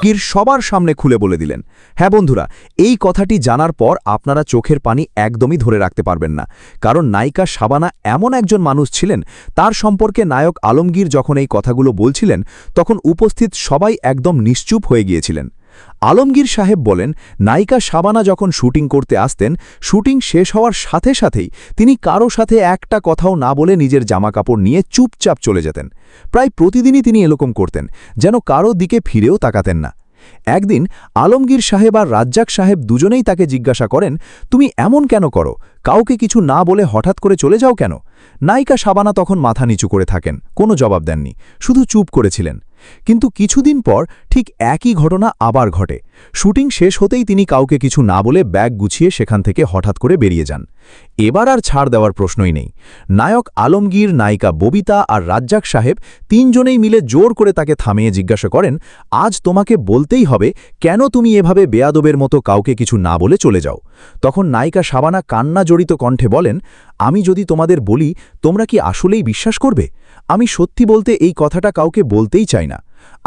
গির সবার সামনে খুলে বলে দিলেন। হ্যাঁ বন্ধুরা, এই কথাটি জানার পর আপনারা চোখের পানি একদমই ধরে রাখতে পারবেন না, কারণ নায়িকা শাবানা এমন একজন মানুষ ছিলেন, তার সম্পর্কে নায়ক আলমগীর যখন এই কথাগুলো বলছিলেন তখন উপস্থিত সবাই একদম নিশ্চুপ হয়ে গিয়েছিলেন। আলমগীর সাহেব বলেন, নায়িকা শাবানা যখন শুটিং করতে আসতেন, শুটিং শেষ হওয়ার সাথে সাথেই তিনি কারো সাথে একটা কথাও না বলে নিজের জামাকাপড় নিয়ে চুপচাপ চলে যেতেন। প্রায় প্রতিদিনই তিনি এরকম করতেন, যেন কারো দিকে ফিরেও তাকাতেন না। একদিন আলমগীর সাহেব আর রাজ্জাক সাহেব দুজনেই তাকে জিজ্ঞাসা করেন, তুমি এমন কেন করো? কাউকে কিছু না বলে হঠাৎ করে চলে যাও কেন? নায়িকা শাবানা তখন মাথা নিচু করে থাকেন, কোনো জবাব দেননি, শুধু চুপ করেছিলেন। কিন্তু কিছুদিন পর ঠিক একই ঘটনা আবার ঘটে। শুটিং শেষ হতেই তিনি কাউকে কিছু না বলে ব্যাগ গুছিয়ে সেখান থেকে হঠাৎ করে বেরিয়ে যান। এবার আর ছাড় দেওয়ার প্রশ্নই নেই। নায়ক আলমগীর, নায়িকা ববিতা আর রাজ্জাক সাহেব তিনজনেই মিলে জোর করে তাকে থামিয়ে জিজ্ঞাসা করেন, আজ তোমাকে বলতেই হবে কেন তুমি এভাবে বেয়াদবের মতো কাউকে কিছু না বলে চলে যাও। তখন নায়িকা শাবানা কান্না জড়িত কণ্ঠে বলেন, আমি যদি তোমাদের বলি, তোমরা কি আসলেই বিশ্বাস করবে? আমি সত্যি বলতে এই কথাটা কাউকে বলতেই চাই না।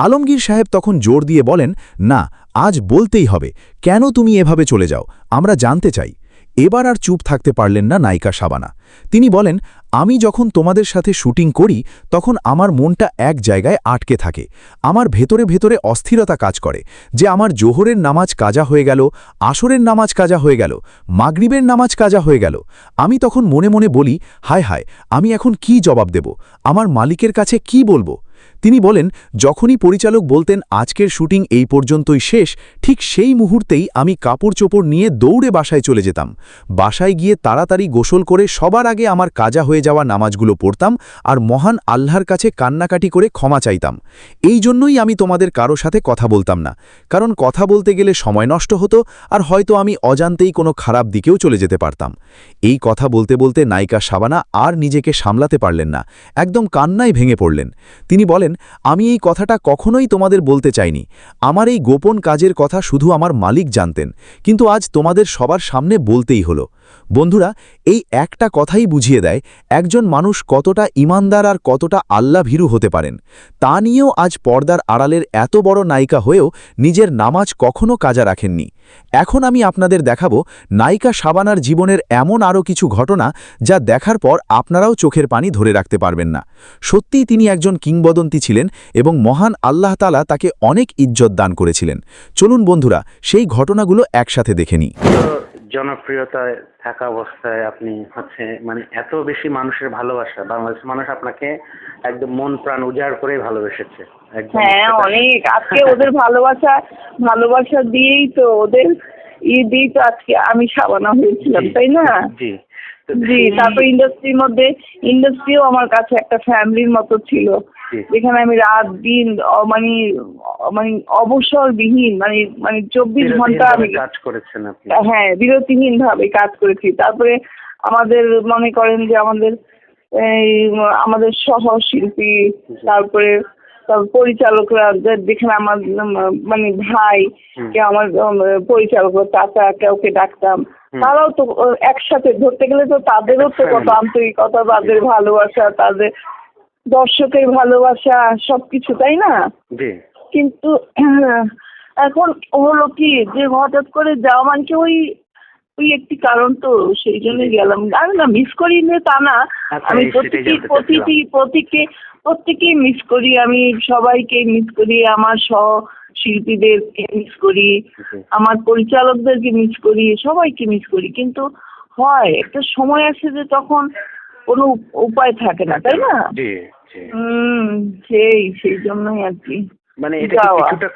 আলমগীর সাহেব তখন জোর দিয়ে বলেন, না, আজ বলতেই হবে। কেন তুমি এভাবে চলে যাও, আমরা জানতে চাই। এবার আর চুপ থাকতে পারলেন না নায়িকা শাবানা। তিনি বলেন, আমি যখন তোমাদের সাথে শুটিং করি তখন আমার মনটা এক জায়গায় আটকে থাকে। আমার ভেতরে ভেতরে অস্থিরতা কাজ করে যে আমার জোহরের নামাজ কাজা হয়ে গেল, আসরের নামাজ কাজা হয়ে গেল, মাগরিবের নামাজ কাজা হয়ে গেল। আমি তখন মনে মনে বলি, হায় হায়, আমি এখন কি জবাব দেব? আমার মালিকের কাছে কি বলবো? তিনি বলেন, যখনই পরিচালক বলতেন আজকের শুটিং এই পর্যন্তই শেষ, ঠিক সেই মুহূর্তেই আমি কাপড় চোপড় নিয়ে দৌড়ে বাসায় চলে যেতাম। বাসায় গিয়ে তাড়াতাড়ি গোসল করে সবার আগে আমার কাজা হয়ে যাওয়া নামাজগুলো পড়তাম আর মহান আল্লাহর কাছে কান্নাকাটি করে ক্ষমা চাইতাম। এই জন্যই আমি তোমাদের কারো সাথে কথা বলতাম না, কারণ কথা বলতে গেলে সময় নষ্ট হতো আর হয়তো আমি অজান্তেই কোনো খারাপ দিকেও চলে যেতে পারতাম। এই কথা বলতে বলতে নায়িকা শাবানা আর নিজেকে সামলাতে পারলেন না, একদম কান্নায় ভেঙে পড়লেন। তিনি বলেন, আমি এই কথাটা কখনোই তোমাদের বলতে চাইনি। আমার এই গোপন কাজের কথা শুধু আমার মালিক জানতেন, কিন্তু আজ তোমাদের সবার সামনে বলতেই হলো। বন্ধুরা, এই একটা কথাই বুঝিয়ে দেয় একজন মানুষ কতটা ইমানদার আর কতটা আল্লাভীরু হতে পারেন। তা নিয়েও আজ পর্দার আড়ালের এত বড় নায়িকা হয়েও নিজের নামাজ কখনো কাজা রাখেননি। এখন আমি আপনাদের দেখাবো নায়িকা শাবানার জীবনের এমন আরও কিছু ঘটনা যা দেখার পর আপনারাও চোখের পানি ধরে রাখতে পারবেন না। সত্যিই তিনি একজন কিংবদন্তি ছিলেন এবং মহান আল্লাহ তাআলা তাকে অনেক ইজ্জত দান করেছিলেন। চলুন বন্ধুরা, সেই ঘটনাগুলো একসাথে দেখে নিই। জনপ্রিয়তায় থাকা অবস্থায় আপনি মানে এত বেশি মানুষের ভালোবাসা, বাংলাদেশের মানুষ আপনাকে একদম মন প্রাণ উজাড় করে ভালোবেসেছে। হ্যাঁ, অনেক। আজকে ওদের ভালোবাসা দিয়েই তো, ওদের দিয়েই তো আজকে আমি শাবানা হয়েছিলাম, তাই না? জি জি। তারপর ইন্ডাস্ট্রিও আমার কাছে একটা ফ্যামিলির মতো ছিল, যেখানে আমি রাত দিন মানে মানে অবসরবিহীন মানে 24 ঘন্টা আমি কাজ করেছেন আপনি। হ্যাঁ, বিরতিহীন ভাবে কাজ করেছি। তারপরে আমাদের মনে করেন যে আমাদের সহ শিল্পী, তারপরে পরিচালকরা, যেখানে আমার মানে ভাই কে, আমার পরিচালক চাচা কাউকে ডাকতাম, তারাও তো একসাথে ধরতে গেলে তো তাদেরও তো কত আন্তরিকতা, তাদের ভালোবাসা, তাদের দর্শকের ভালোবাসা, সবকিছু, তাই না? কিন্তু এখন হলো কি, যে হঠাৎ করে যাওয়া মানে ওই একটি কারণ, তো সেই জন্য গেলাম। আমি না মিস করি তা না, আমি প্রত্যেকেই মিস করি, আমি সবাইকে মিস করি, আমার শিল্পীদেরকে মিস করি, আমার পরিচালকদেরকে মিস করি, সবাইকে মিস করি। কিন্তু হয় একটা সময় আসে যে তখন কোনো উপায় থাকে না, তাই না? সেই জন্যই আর কি। মানে এটা কিছুটা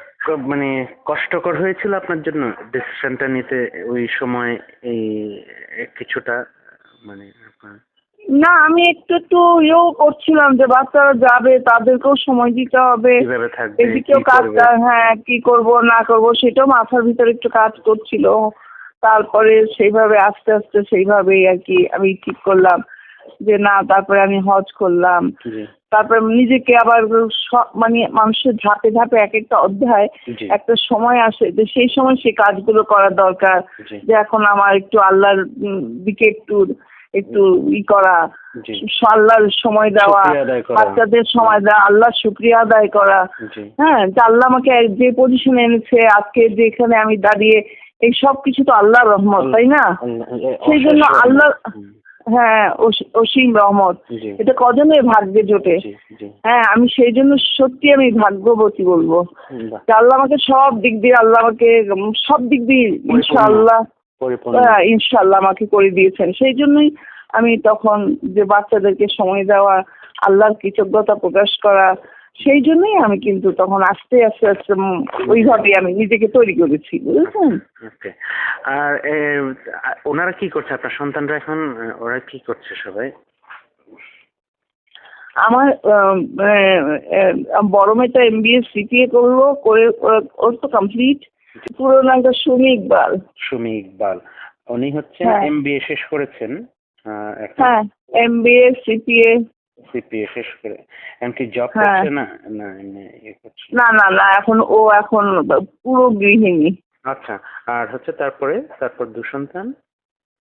মানে কষ্টকর হয়েছিল আপনার জন্য ডিসিশনটা নিতে ওই সময়, এই কিছুটা মানে না, আমি একটু ইয়েও করছিলাম যে বাচ্চারা যাবে, তাদেরকেও সময় দিতে হবে, এদিকেও কাজ, হ্যাঁ, কি করব না করব সেটাও মাথার ভিতরে একটু কাজ করছিল। তারপরে সেইভাবে আস্তে আস্তে সেইভাবেই আর কি আমি ঠিক করলাম যে না, তারপরে আমি হজ করলাম। তারপরে নিজেকে আবার মানে মানুষের ধাপে ধাপে এক একটা অধ্যায়, একটা সময় আসে যে সেই সময় সেই কাজগুলো করা দরকার, যে এখন আমার একটু আল্লাহর দিকে একটু একটু করা, জি। আল্লাহর সময় দেওয়া, শুকরিয়া আদায় করা। বাচ্চাদের সময় দেওয়া, আল্লাহর শুকরিয়া আদায় করা। জি। হ্যাঁ, যে আল্লাহ আমাকে যে পজিশনে এনেছে, আজকে যেখানে আমি দাঁড়িয়ে, এই সব কিছু তো আল্লাহর রহমত, তাই না? সেই জন্য অশেষ রহমত। আল্লাহ, হুম, হ্যাঁ, অসীম রহমত। জি। এটা কজনের ভাগ্যে জোটে। জি, জি। হ্যাঁ, আমি সেই জন্য সত্যি আমি ভাগ্যবতী বলবো বাহ, যে আল্লাহ আমাকে সব দিক দিয়ে, আল্লাহ আমাকে সব দিক দিয়ে ইনশাআল্লাহ, পরিপূর্ণ। ইনশাআল্লাহ আমাকে করে দিয়েছেন। সেই জন্যই আমি তখন যে বাচ্চাদেরকে সময় দেওয়া, আল্লাহর কৃতজ্ঞতা প্রকাশ করা, সেই জন্যই আমি কিন্তু তখন আস্তে আস্তে আস্তে ওইভাবেই আমি নিজেকে তৈরি করেছি, বুঝেছেন? ওকে। আর ওনারা কি করছে, আপনার সন্তানরা এখন ওরা কি করছে সবাই? আমার বড় মেয়েটা MBA CPA করলো, করে ওর তো কমপ্লিট। পুরো নামটা সুমি ইকবাল। সুমি ইকবাল। উনি হচ্ছেন হ্যাঁ। MBA শেষ করেছেন, এখন হ্যাঁ, MBA CPA। CPA শেষ করে এমনকি জব হ্যাঁ। করছে না? না এমনি ইয়ে করছে। না না না, এখন ও এখন পুরো গৃহিণী। আচ্ছা। আর হচ্ছে তারপর 2 সন্তান?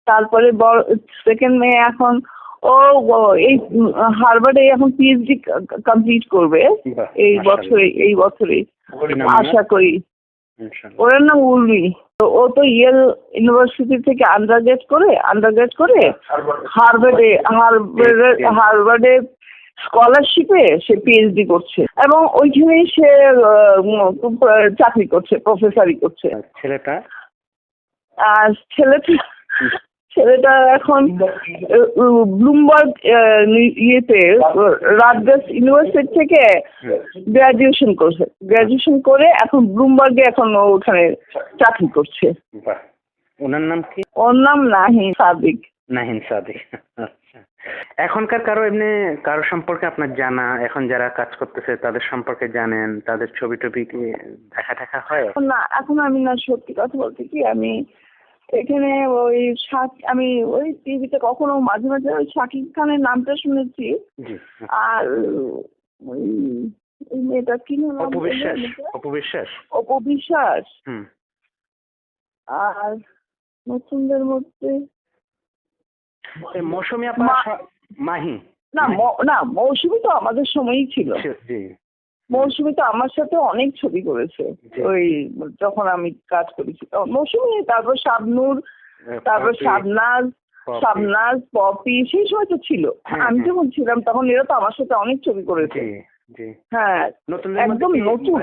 তারপরে বড় সেকেন্ড মেয়ে এখন ও এই হার্ভার্ডে এখন PhD কমপ্লিট করবে বাহ, এই মাশাআল্লাহ। বছরেই কি নাম ওনার? আশা করি। ইনশাআল্লাহ। ওর নাম উর্মি। তো ও তো ইয়েল ইউনিভার্সিটি থেকে আন্ডারগ্রেড করে হার্ভার্ডে স্কলারশিপে সে PhD করছে এবং ওইখানেই সে চাকরি করছে, প্রফেসরি করছে। আর ছেলেটা? আর ছেলেটা এখন ব্লুমবার্গ ইয়েতে রাটগার্স ইউনিভার্সিটি থেকে গ্রাজুয়েশন করে এখন ব্লুমবার্গে এখন ও ওখানে চাকরি করছে। বাহ, ওনার নাম কি? ওর নাম নাহিন সাদিক। নাহিন সাদিক। আচ্ছা। এখনকার কারো সম্পর্কে আপনার জানা, এখন যারা কাজ করতেছে তাদের সম্পর্কে জানেন, তাদের ছবি টবি কি দেখা হয়? না, এখন আমি না, সত্যি কথা বলতে কি, আমি এখানে আমি ওই টিভিতে কখনো মাঝে মাঝে ওই শাকিব খানের নামটা শুনেছি। জি। আর ওই ওই মেয়েটা কি নাম অপু বিশ্বাস। অপু বিশ্বাস। অপবিশ্বাস। হুম। আর নতুনদের মধ্যে এই মৌসুমী আপা, মাহি। না, মৌসুমী তো আমাদের সময়ই ছিল। জি। মৌসুমী তো আমার সাথে অনেক ছবি করেছে জি। ওই যখন আমি কাজ করেছি তখন মৌসুমী, তারপর শাবনূর, তারপর শাবনাজ, পপি, সেই সময় তো ছিল। হ্যাঁ, আমি হ্যাঁ। যখন ছিলাম তখন এরা তো আমার সাথে অনেক ছবি করেছে। জি, জি। হ্যাঁ, নতুনদের একদম মধ্যে কি, নতুন।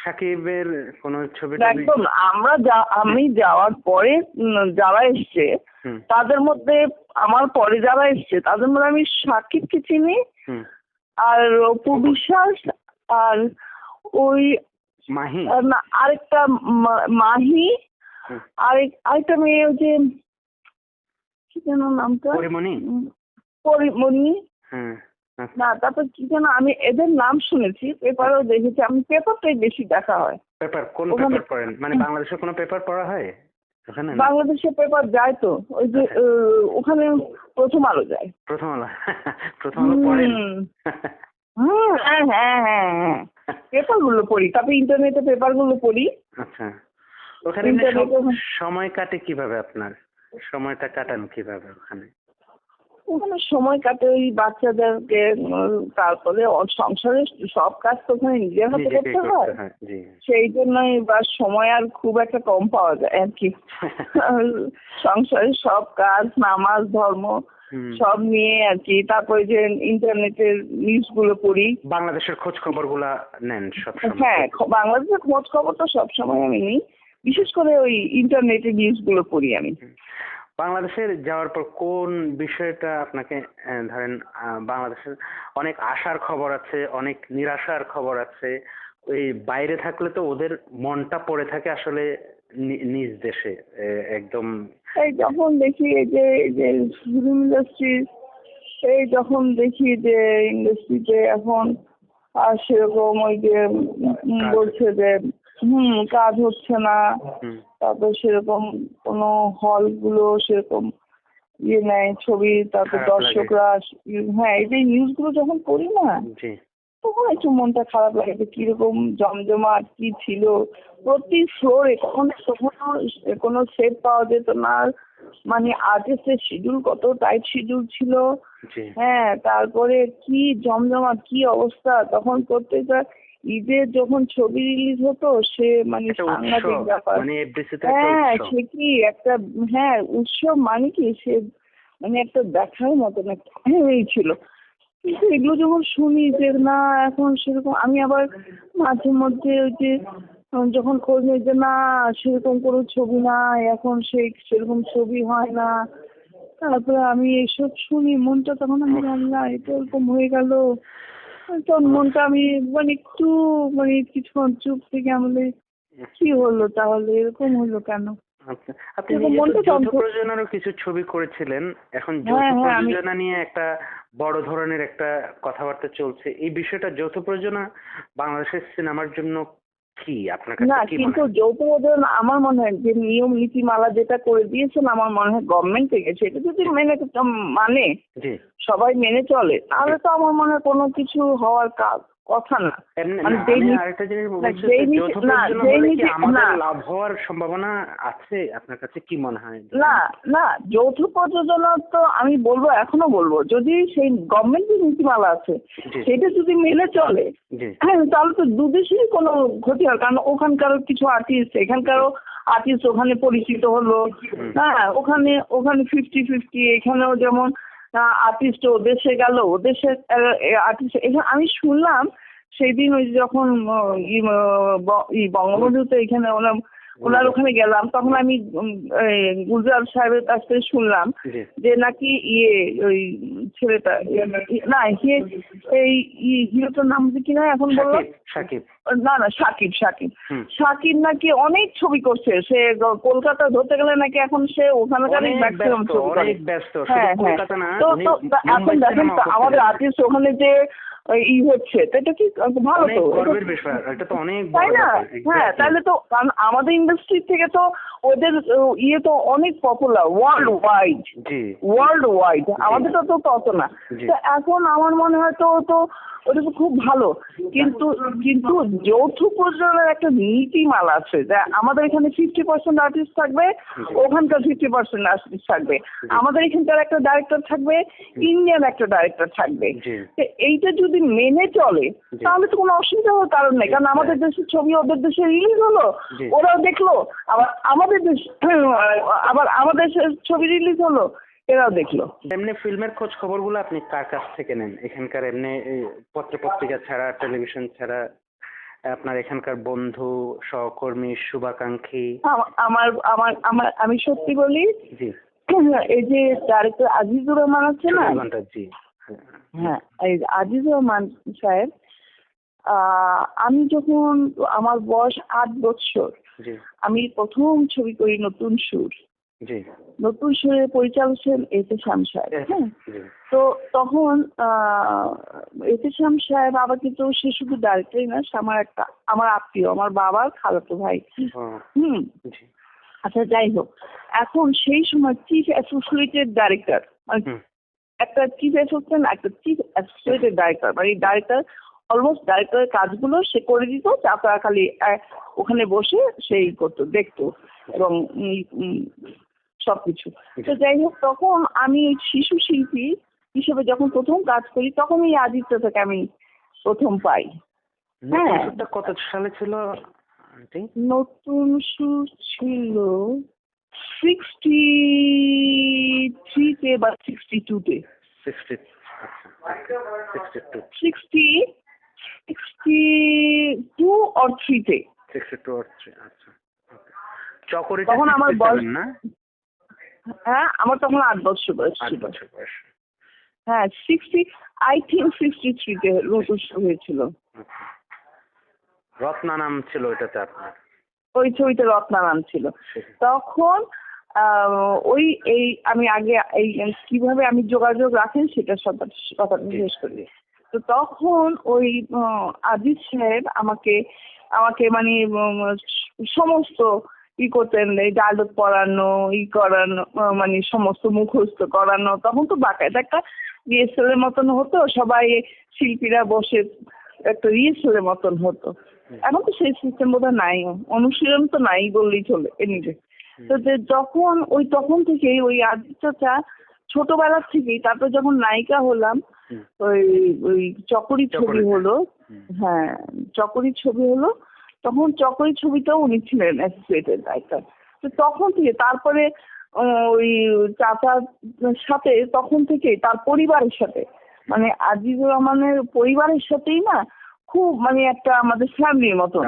সাকিবের কোন ছবি টবি? একদম আমি যাওয়ার পরে যারা এসছে হুম, তাদের মধ্যে, আমার পরে যারা এসছে তাদের মধ্যে আমি সাকিবকে চিনি, হুম। আর অপু বিশ্বাস, আর ওই মাহি। না আরেকটা মাহি, হুম। আরেকটা মেয়ে, ওই যে কি যেন নামটা, পরিমণি। পরিমণি। হ্যাঁ। আচ্ছা। না, তারপর কি যেন, আমি এদের নাম শুনেছি, পেপারেও দেখেছি। আমি পেপারটাই বেশি দেখা হয়। পেপার কোন ওখানে- পেপার পড়েন? মানে বাংলাদেশের কোনো পেপার পড়া হয় ওখানে? না? বাংলাদেশের পেপার যায় তো, ওই যে ওখানে প্রথম আলো যায়। প্রথম আলো। প্রথম আলো পড়েন? হ্যাঁ, পেপারগুলো পড়ি, তারপরে ইন্টারনেটে পেপারগুলো পড়ি। আচ্ছা। ওখানে এমনি সময় কাটে কিভাবে আপনার? সময়টা কাটান কিভাবে ওখানে? ওখানে সময় কাটে ওই বাচ্চাদেরকে, তারপরে সংসারের সব কাজ তো ওখানে নিজের হাতে নিজেকে করতে হয়। জি। সেই জন্যই বা সময় আর খুব একটা কম পাওয়া যায় আর কি। সংসারের সব কাজ, নামাজ, ধর্ম হুম। সব নিয়ে আর কি। তারপরে যে ইন্টারনেটের নিউজ গুলো পড়ি। বাংলাদেশের খোঁজ খবর গুলা নেন সবসময়? হ্যাঁ, বাংলাদেশের খোঁজ খবর তো সবসময় আমি নিই, বিশেষ করে ওই ইন্টারনেটের নিউজ গুলো পড়ি আমি। বাংলাদেশের যাওয়ার পর কোন বিষয়টা আপনাকে, ধরেন বাংলাদেশের অনেক আশার খবর আছে, অনেক নিরাশার খবর আছে, ওই বাইরে থাকলে তো ওদের মনটা পড়ে থাকে আসলে নিজ দেশে একদম। এই যখন দেখি এই যে ফিল্ম ইন্ডাস্ট্রি, এই যখন দেখি যে ইন্ডাস্ট্রিতে এখন আর সেরকম ওই যে বলছে যে কাজ হচ্ছে না, হুম। তারপর সেরকম কোনো হল গুলো সেরকম ইয়ে নেয় ছবি, তারপর খারাপ লাগে। দর্শকরা হ্যাঁ, এই যে নিউজ গুলো যখন পড়ি না, জি। তখন একটু মনটা খারাপ লাগে যে কিরকম জমজমাট কি ছিল প্রতি ফ্লোরে। কখনো কোনো সেট পাওয়া যেত না, মানে আর্টিস্টের শিডিউল কত টাইট শিডিউল ছিল। জি হ্যাঁ, তারপরে কি জমজমাট, কি অবস্থা তখন প্রত্যেকটা ঈদের যখন ছবি রিলিজ হতো সে মানে একটা সাংঘাতিক উৎসব, ব্যাপার। মানে এফডিসিতে একটা হ্যাঁ উৎসব। সে কি একটা, হ্যাঁ উৎসব মানে কি সে মানে একটা দেখার মতন একটা এই ছিল। কিন্তু এগুলো যখন শুনি যে না এখন সেরকম, আমি আবার মাঝে মধ্যে ওই যে যখন খোঁজ নিই যে না সেরকম কোনো ছবি নাই এখন, সেরকম ছবি হয় না, তারপরে আমি এসব শুনি মনটা তখন আমি আল্লাহ এটা এরকম হয়ে গেল। তখন মনটা আমি মানে একটু মানে কিছুক্ষণ চুপ থেকে আমাদের কি হলো তাহলে, এরকম হলো কেন? আচ্ছা, আপনি এরকম নিজে তো মনটা যৌথ যন্ত্র। প্রযোজনারও কিছু ছবি করেছিলেন। এখন যৌথ হ্যাঁ হ্যাঁ আমি প্রযোজনা নিয়ে একটা বড় ধরনের একটা কথাবার্তা চলছে। এই বিষয়টা যৌথ প্রযোজনা বাংলাদেশের সিনেমার জন্য কি আপনার না, কাছে কি মনে কিন্তু হয়? যৌথ প্রযোজনা আমার মনে হয় যে নিয়ম নীতিমালা যেটা করে দিয়েছেন আমার মনে হয় গভর্নমেন্ট থেকে সেটা যদি মেনে মানে জি সবাই মেনে চলে তাহলে তো আমার মনে হয় কোনো কিছু হওয়ার কথা না। এমনি মানে না, যেই আমি নীতি আরেকটা জিনিস না বলছি যেই যে নীতি যৌথ না প্রযোজনা যেই হলে কি নীতি আমাদের না লাভ হওয়ার সম্ভাবনা আছে? আপনার কাছে কি মনে হয়? না না যৌথ প্রযোজনা তো আমি বলবো এখনো বলবো যদি সেই গভর্নমেন্টের নীতিমালা আছে জি সেটা যদি মেনে চলে জি হ্যাঁ তাহলে তো দুদেশেরই কোনো ক্ষতি হয়, কারণ ওখানকারও কিছু আর্টিস্ট এখানকারও আর্টিস্ট ওখানে পরিচিত হলো। হ্যাঁ ওখানে ওখানে 50-50, এখানেও যেমন আর্টিস্ট ও দেশে গেল ও দেশের আর্টিস্ট এখানে আমি শুনলাম সেই দিন ওই যখন বঙ্গবন্ধুতে এখানে ওনার ওখানে গেলাম তখন আমি গুলজার সাহেবের কাছ থেকে শুনলাম জি যে নাকি ওই ছেলেটা না এই হিরোটার নাম কি না এখন বললো, সাকিব সাকিব না না সাকিব সাকিব হুম। সাকিব নাকি অনেক ছবি করছে সে কলকাতা ধরতে গেলে নাকি এখন সে ওখানকারই অনেক ম্যাক্সিমাম ব্যস্ত, ছবি করে। অনেক ব্যস্ত, শুধু হ্যাঁ হ্যাঁ কলকাতা না, তো উনি তো তো এখন মুম্বাই দেখেন সিনেমা তো আমাদের করছিলেন। আর্টিস্ট ওখানে যে হচ্ছে তো এটা কি ভালো অনেক তো গর্বের বিষয়, এটা তো অনেক তাই বড় না? ব্যাপার। হ্যাঁ Exactly. তাহলে তো কারণ আমাদের ইন্ডাস্ট্রি থেকে তো ওদের ইয়ে তো অনেক পপুলার ওয়ার্ল্ড ওয়াইড, জি ওয়ার্ল্ড ওয়াইড, আমাদেরটা তো তত না। জি তো এখন আমার মনে হয় তো তো ওটা তো খুব ভালো, কিন্তু কিন্তু যৌথ প্রযোজনার একটা নীতিমালা আছে যে আমাদের এখানে 50% আর্টিস্ট থাকবে, ওখানকার 50% আর্টিস্ট থাকবে, আমাদের এখানকার একটা ডাইরেক্টর থাকবে, ইন্ডিয়ান একটা ডাইরেক্টর থাকবে। জি তো এইটা যদি মেনে চলে তাহলে তো কোনো অসুবিধা হওয়ার কারণ নেই, কারণ আমাদের দেশের ছবি ওদের দেশে রিলিজ হলো জি। ওরাও দেখলো, আবার আমাদের দেশ আবার আমাদের দেশের ছবি রিলিজ হলো এরাও দেখলো। এমনি ফিল্মের খোঁজ খবরগুলো আপনি কার কাছ থেকে নেন? এখানকার এমনি পত্র পত্রিকা ছাড়া, টেলিভিশন ছাড়া, আপনার এখানকার বন্ধু, সহকর্মী, শুভাকাঙ্ক্ষী? আমার আমার আমার আমি সত্যি বলি জি এই যে ডাইরেক্টর আজিজুর রহমান আছে না, চব্বিশ ঘন্টা জি হ্যাঁ এই আজিজুর রহমান সাহেব, আমি যখন আমার বয়স 8 বছর জি আমি প্রথম ছবি করি নতুন সুর, জি নতুন সুরের পরিচালক ছিলেন এহতেশাম সাহেব। হ্যাঁ জি তো তখন এহতেশাম সাহেব আবার কিন্তু সে শুধু ডাইরেক্টরই না, সে আমার আত্মীয়, আমার বাবার খালাতো ভাই। ও, হুম জি আচ্ছা যাই হোক, এখন সেই সময় চিফ অ্যাসোসিয়েটেড ডাইরেক্টর হুম একটা চিফ অ্যাসিস্ট্যান্ট একটা চিফ অ্যাসোসিয়েটেড ডাইরেক্টর, মানে ডাইরেক্টর অলমোস্ট ডাইরেক্টরের কাজগুলো সে করে দিত, তারপর খালি ওখানে বসে সেই করতো দেখতো এবং সবকিছু। তো যাই হোক তখন আমি ওই শিশু শিল্পী হিসেবে যখন প্রথম কাজ করি তখন এই আদিত্য থেকে আমি প্রথম পাই। নতুন হ্যাঁ সুরটা কত সালে ছিল আন্টি? নতুন সুর ছিল 63-তে বা 62-তে, 60 আচ্ছা 62 62 or 3-তে। 62 or 3 আচ্ছা চকরিটা তখন আমার 67 বয়স, না? হ্যাঁ আমার তখন 8 বছর বয়স 8 ছিল। বছর বয়স। হ্যাঁ I think 63-তে নতুন শুরু হয়েছিল। আচ্ছা। রত্না নাম ছিল ওইটাতে আপনার? ওই ছবিতে রত্না নাম ছিল। তখন ওই এই আমি আগে এই কিভাবে আমি যোগাযোগ রাখেন সেটা কথাটা শেষ করি। তো তখন ওই আজিজ সাহেব আমাকে মানে সমস্ত করতেন, এই ডায়লগ পড়ানো করানো, মানে সমস্ত মুখস্থ করানো। তখন তো বাকায়দা একটা রিহার্সালের মতন হতো, সবাই শিল্পীরা বসে একটা রিহার্সালের মতন হতো। এখন তো সেই সিস্টেম বোধহয় নাই, অনুশীলন তো নাই বললেই চলে এমনিতে। তো তখন থেকেই ওই আজিজ চাচা ছোটবেলার থেকেই, তারপর যখন নায়িকা হলাম, ওই ওই চকরি ছবি হলো, হ্যাঁ চকরি ছবি হলো, তখন চকরি ছবিটাও উনি ছিলেন অ্যাসোসিয়েটেড রাইটার। তো তখন থেকে তারপরে ওই চাচার সাথে তখন থেকেই তার পরিবারের সাথে, মানে আজিজুর রহমানের পরিবারের সাথেই না খুব মানে একটা আমাদের ফ্যামিলির মতো।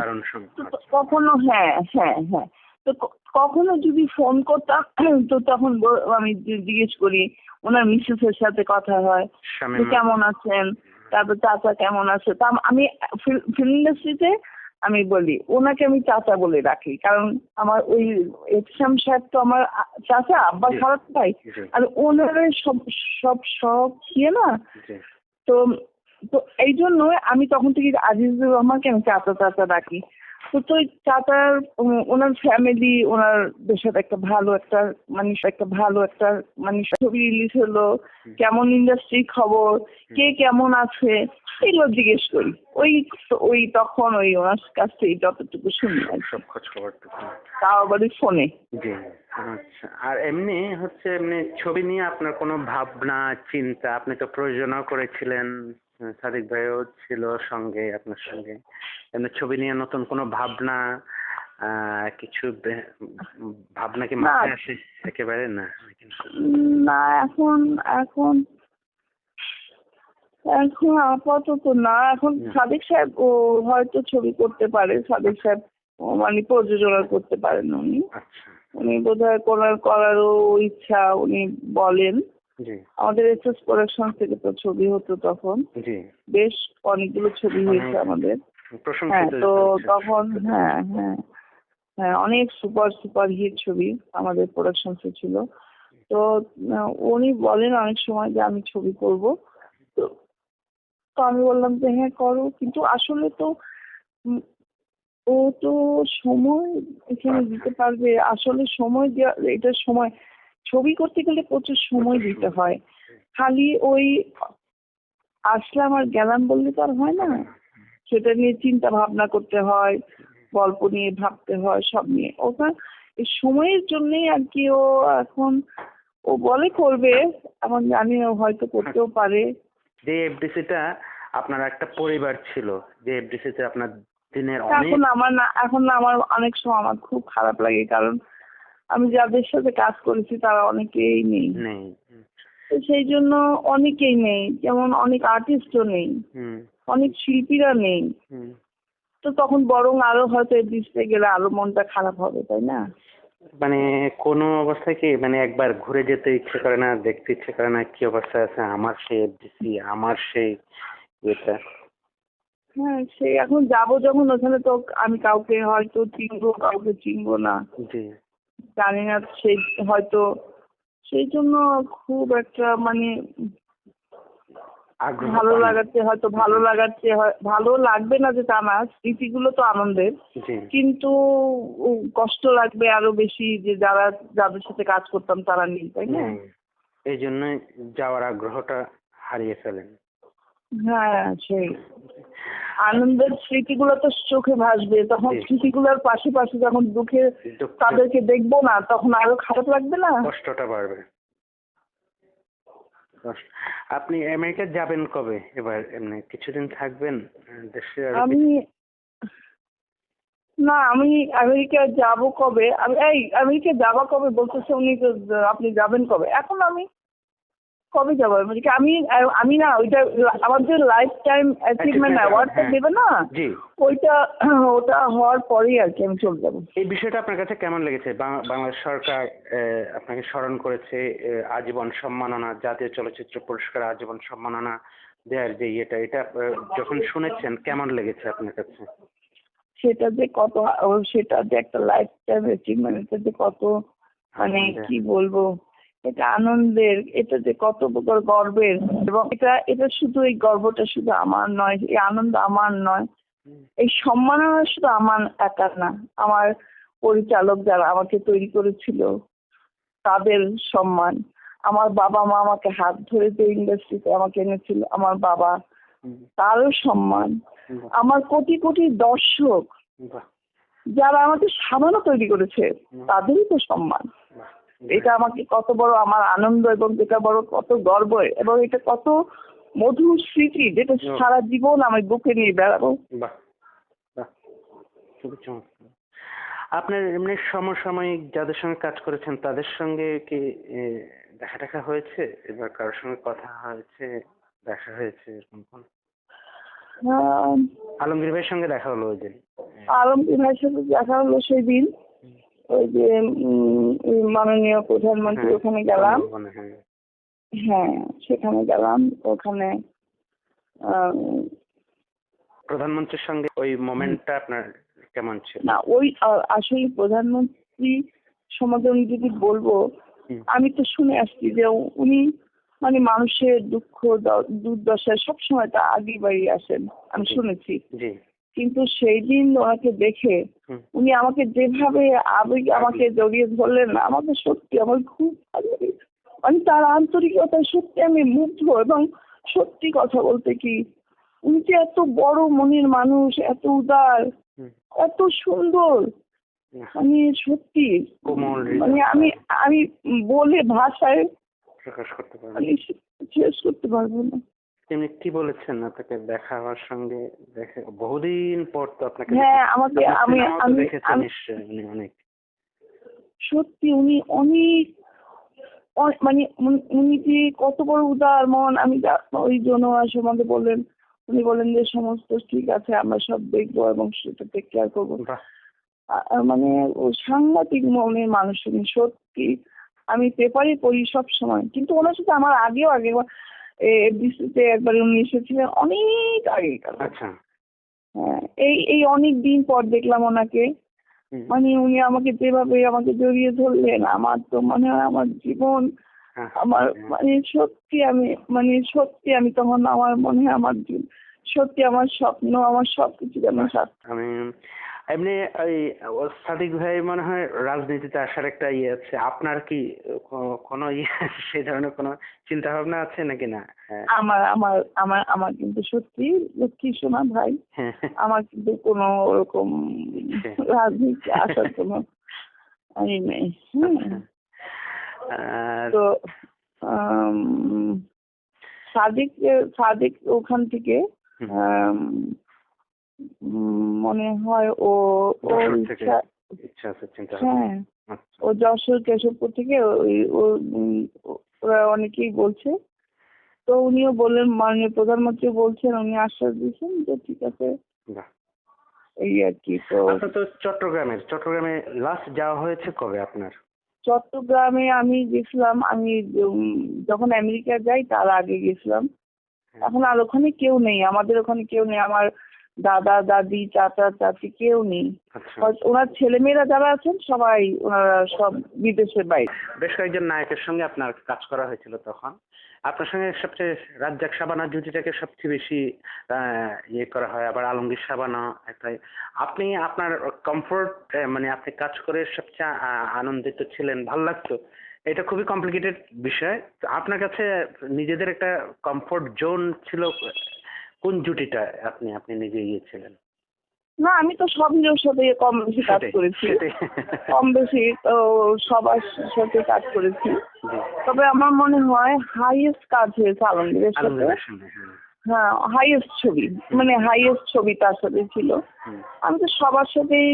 তো কখনো হ্যাঁ হ্যাঁ হ্যাঁ তো কখনো যদি ফোন করতাম তো তখন আমি জিজ্ঞেস করি, ওনার মিসেসের সাথে কথা হয় যে কেমন আছেন, তারপর চাচা কেমন আছে। তা আমি ফিল্ম ইন্ডাস্ট্রিতে আমি বলি ওনাকে আমি চাচা বলে রাখি, কারণ আমার ওই এহসাম সাহেব তো আমার চাচা, আব্বা খারাপ ভাই, আর ওনারা সব ইয়ে না। তো তো এই জন্য আমি তখন থেকে আজিজুর রহমানকে আমি চাচা চাচা ডাকি। তো চাচার ওনার ফ্যামিলি, ওনাদের সাথে একটা ভালো একটা ছবি রিলিজ হলো, কেমন ইন্ডাস্ট্রি খবর, কে কেমন আছে এগুলো জিজ্ঞেস করি। ওই তখন ওই ওনার কাছ থেকে যতটুকু শুনি সব খোঁজ খবর তাও আবার ফোনে। জি আচ্ছা। আর এমনি ছবি নিয়ে আপনার কোনো ভাবনা চিন্তা, আপনি তো প্রযোজনাও করেছিলেন, সাদিক ভাইও ছিল সঙ্গে আপনার সঙ্গে, এমনি ছবি নিয়ে নতুন কোনো ভাবনা কিছু ভাবনা কি মাথায় আসে? একেবারে না। না এখন আপাতত না। এখন সাদিক সাহেব ও হয়তো ছবি করতে পারে, সাদিক সাহেব মানে প্রযোজনা করতে পারেন উনি। উনি বোধহয় করারও ইচ্ছা উনি বলেন। আমাদের এসএস প্রোডাকশন থেকে তো ছবি হতো তখন, বেশ অনেকগুলো ছবি হয়েছে আমাদের। হ্যাঁ তো তখন হ্যাঁ হ্যাঁ হ্যাঁ অনেক সুপার হিট ছবি আমাদের প্রোডাকশনসে ছিল। তো উনি বলেন অনেক সময় যে আমি ছবি করব। তো আমি বললাম যে হ্যাঁ করো, কিন্তু আসলে তো ও তো সময় এখানে দিতে পারবে, আসলে সময় দেওয়া, এটা সময় ছবি করতে গেলে প্রচুর সময় দিতে হয়। খালি ওই আসলাম আর গেলাম বললে তো আর হয় না, সেটা নিয়ে চিন্তা ভাবনা করতে হয়, গল্প নিয়ে ভাবতে হয়, সব নিয়ে। ওটা এই সময়ের জন্যই আর কি ও এখন ও বলে করবে, এখন জানি ও হয়তো করতেও পারে। যে এফডিসিটা আপনার একটা পরিবার ছিল, যে এফডিসিতে আপনার দিনের এখন আমার অনেক সময় আমার খুব খারাপ লাগে, কারণ আমি যাদের সাথে কাজ করেছি তারা অনেকেই নেই। তো সেই জন্য অনেকেই নেই, যেমন অনেক আর্টিস্টও নেই, অনেক শিল্পীরা নেই। তো তখন বরং আরো হয়তো এফডিসিতে গেলে আরো মনটা খারাপ হবে, তাই না? মানে কোনো অবস্থায় কি একবার ঘুরে যেতে ইচ্ছে করে না, দেখতে ইচ্ছে করে না কি অবস্থায় আছে আমার সেই এফডিসি, আমার সেই এটা? হ্যাঁ সেই এখন যাবো যখন ওখানে, তো আমি কাউকে হয়তো চিনবো, কাউকে চিনবো না, জানি না, সেই হয়তো সেই জন্য খুব একটা মানে ভালো লাগবে না যে তা না, স্মৃতিগুলো তো আনন্দের, কিন্তু কষ্ট লাগবে আরো বেশি যে যাদের সাথে কাজ করতাম তারা নেই, তাই না? এই জন্য যাওয়ার আগ্রহটা হারিয়ে ফেলেন। হ্যাঁ সেই আনন্দের স্মৃতিগুলো তো চোখে ভাসবে, তখন স্মৃতিগুলোর পাশে যখন দুঃখে তাদেরকে দেখবো না, তখন আরো খারাপ লাগবে না, কষ্টটা বাড়বে। আপনি আমেরিকা যাবেন কবে? এবার এমনি কিছুদিন থাকবেন দেশে? আমি আমেরিকা যাব কবে, আমেরিকা যাওয়া কবে বলতেছে উনি, আপনি যাবেন কবে? এখন আমি কবে যাবো আমেরিকা? আমি না ওইটা আমাদের লাইফ টাইম অ্যাচিভমেন্ট অ্যাওয়ার্ডটা দেবে না, ওটা হওয়ার পরেই আর কি আমি চলে যাবো। এই বিষয়টা আপনার কাছে কেমন লেগেছে? বাংলাদেশ সরকার আপনাকে স্মরণ করেছে, আজীবন সম্মাননা, জাতীয় চলচ্চিত্র পুরস্কার আজীবন সম্মাননা দেওয়ার যে এটা যখন শুনেছেন কেমন লেগেছে আপনার কাছে? সেটা যে একটা লাইফ টাইম অ্যাচিভমেন্ট, এটা যে কত মানে কি বলবো, এটা আনন্দের, এটা যে কত গর্বের, এবং এটা শুধু এই গর্বটা শুধু আমার নয়, এই আনন্দ আমার নয়, এই সম্মাননা শুধু আমার একার না, আমার পরিচালক যারা আমাকে তৈরি করেছিল তাদের সম্মান, আমার বাবা মা আমাকে হাত ধরে যে ইন্ডাস্ট্রিতে আমাকে এনেছিল আমার বাবা, তারও সম্মান, আমার কোটি কোটি দর্শক যারা আমাদের সাবানও তৈরি করেছে তাদেরই তো সম্মান। এটা আমাকে কত বড় আমার আনন্দ, এবং যেটা বড় কত গর্ব, এবং এটা কত মধুর স্মৃতি যেটা সারা জীবন আমি বুকে নিয়ে বেড়াবো। বাহ বাহ, খুবই চমৎকার। আপনার এমনি সমসাময়িক যাদের সঙ্গে কাজ করেছেন তাদের সঙ্গে কি দেখা হয়েছে, এবার কারোর সঙ্গে কথা হয়েছে, দেখা হয়েছে এরকম কোন? আহ, আলমগীর ভাইয়ের সঙ্গে দেখা হলো ওই দিন? আলমগীর ভাইয়ের সাথে দেখা হলো সেই দিন, ওই যে ওই মাননীয় প্রধানমন্ত্রী ওখানে গেলাম। হ্যাঁ, হ্যাঁ সেখানে গেলাম। ওখানে প্রধানমন্ত্রীর সঙ্গে ওই মোমেন্টটা আপনার কেমন ছিল? না ওই আসলে প্রধানমন্ত্রী সম্বন্ধে আমি যদি বলবো, আমি তো শুনে আসছি যে উনি মানে মানুষের দুঃখ দুর্দশায় সবসময় তা আগে বাড়িয়ে আসেন, আমি শুনেছি। জি। কিন্তু সেই দিন ওনাকে দেখে উনি আমাকে যেভাবে আবেগ আমাকে জড়িয়ে ধরলেন, আমাকে সত্যি আমার খুব ভালো লেগেছে। মানে তার আন্তরিকতায় সত্যি আমি মুগ্ধ। এবং সত্যি কথা বলতে কি, উনি যে এত বড় মনের মানুষ, এত উদার, এত সুন্দর, মানে সত্যি মানে আমি আমি বলে ভাষায় প্রকাশ করতে পারেন, মানে শেষ করতে পারবো না। তেমনি কি বলেছেন আপনাকে দেখা হওয়ার সঙ্গে? দেখে বহুদিন পর তো আপনাকে। হ্যাঁ আমাকে আমি আমি দেখেছেন নিশ্চয়ই, উনি অনেক সত্যি উনি অনেক মানে উনি যে কত বড় উদার মন। আমি ওই জন্য সম্বন্ধে বললেন, উনি বলেন যে সমস্ত ঠিক আছে, আমরা সব দেখবো এবং সেটা টেক কেয়ার করবো। মানে ও সাংঘাতিক মনের মানুষ উনি, সত্যি। আমি পেপারে পড়ি সব সময়, কিন্তু ওনার সাথে আমার আগেও এফডিসিতে একবার উনি এসেছিলেন অনেক আগে। আচ্ছা। হ্যাঁ এই অনেক দিন পর দেখলাম ওনাকে। মানে উনি আমাকে যেভাবে আমাকে জড়িয়ে ধরলেন, আমার তো মনে হয় আমার জীবন, আমার সত্যি আমি তখন আমার মনে হয় আমার সত্যি আমার স্বপ্ন, আমার সবকিছু যেন আমি এমনি ওই সাদিক ভাই মনে হয় রাজনীতিতে আসার একটা ইয়ে আছে, আপনার কি কোনো সেই ধরনের কোনো চিন্তা ভাবনা আছে নাকি না? আমার আমার আমার আমার কিন্তু সত্যি লক্ষ্মী সোনা ভাই, আমার কিন্তু কোনো ওরকম রাজনীতি আসার কোনো নেই। তো সাদিক ওখান থেকে মনে হয় হ্যাঁ ও যশোর কেশবপুর থেকে ওরা অনেকেই বলছে। তো উনিও বললেন, মাননীয় প্রধানমন্ত্রী বলছেন, উনি আশ্বাস দিয়েছেন যে ঠিক আছে এই আর কি। তো চট্টগ্রামে লাস্ট যাওয়া হয়েছে কবে আপনার? চট্টগ্রামে আমি গেছিলাম, আমি যখন আমেরিকা যাই তার আগে গেছিলাম। এখন আর ওখানে কেউ নেই, আমাদের ওখানে কেউ নেই, আমার দাদা দাদি চাচা চাচি কেউ নেই। ওনার ছেলেমেয়েরা যারা আছেন সবাই ওনারা সব বিদেশের বাইরে। বেশ কয়েকজন নায়কের সঙ্গে আপনার কাজ করা হয়েছিল, তখন আপনার সঙ্গে সবচেয়ে রাজ্জাক শাবানা জুটিটাকে সবচেয়ে বেশি ইয়ে করা হয়, আবার আলমগীর শাবানা একটাই। আপনি আপনার কমফোর্ট মানে আপনি কাজ করে সবচেয়ে আনন্দিত ছিলেন, ভালো লাগতো, এটা খুবই কমপ্লিকেটেড বিষয়। আপনার কাছে নিজেদের একটা কমফোর্ট জোন ছিল কোন জুটিটা আপনি নিজে গিয়েছিলেন? না আমি তো সব নিজের সাথে কম বেশি কাজ করেছি, কম বেশি সবার সাথে কাজ করেছি। তবে আমার মনে হয় হাইয়েস্ট কাজ হয়েছে আলমগীরের সাথে। হ্যাঁ হাইয়েস্ট ছবি, মানে হাইয়েস্ট ছবি তার সাথে ছিল। আমি তো সবার সাথেই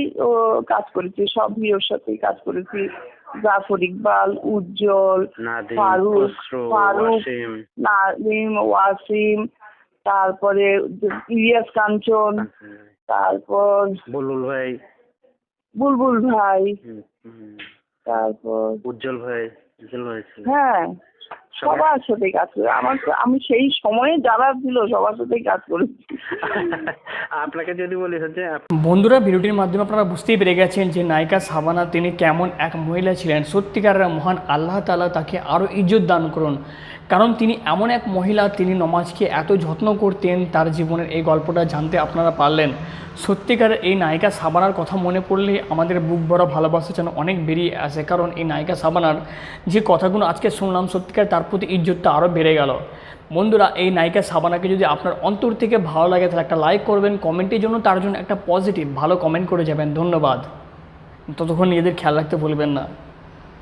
কাজ করেছি, সব হিরোর সাথেই কাজ করেছি। জাফর ইকবাল, উজ্জ্বল, ফারুক, নাদিম, ওয়াসিম, তারপরে ইলিয়াস কাঞ্চন, তারপর বুলবুল ভাই, তারপর উজ্জ্বল ভাই। হ্যাঁ সবার সাথে কাজ করে আমি সেই সময়ে যারা ছিল সবার সাথে কাজ করেছি। আপনাকে যদি বলি হচ্ছে বন্ধুরা, ভিডিওটির মাধ্যমে আপনারা বুঝতেই পেরে গেছেন যে নায়িকা শাবানা তিনি কেমন এক মহিলা ছিলেন। সত্যিকারের মহান আল্লাহ তাআলা তাকে আরও ইজ্জত দান করুন, কারণ তিনি এমন এক মহিলা, তিনি নমাজকে এত যত্ন করতেন। তার জীবনের এই গল্পটা জানতে আপনারা পারলেন। সত্যিকারের এই নায়িকা শাবানার কথা মনে পড়লে আমাদের বুক ভরা ভালোবাসা যেন অনেক বেরিয়ে আসে, কারণ এই নায়িকা শাবানার যে কথাগুলো আজকে শুনলাম, সত্যিকার তার প্রতি ইজ্জতটা আরও বেড়ে গেল। বন্ধুরা, এই নায়িকা সাবানাকে যদি আপনার অন্তর থেকে ভালো লাগে তাহলে একটা লাইক করবেন, কমেন্টের জন্য তার জন্য একটা পজিটিভ ভালো কমেন্ট করে যাবেন। ধন্যবাদ। ততক্ষণ নিজেদের খেয়াল রাখতে ভুলবেন না।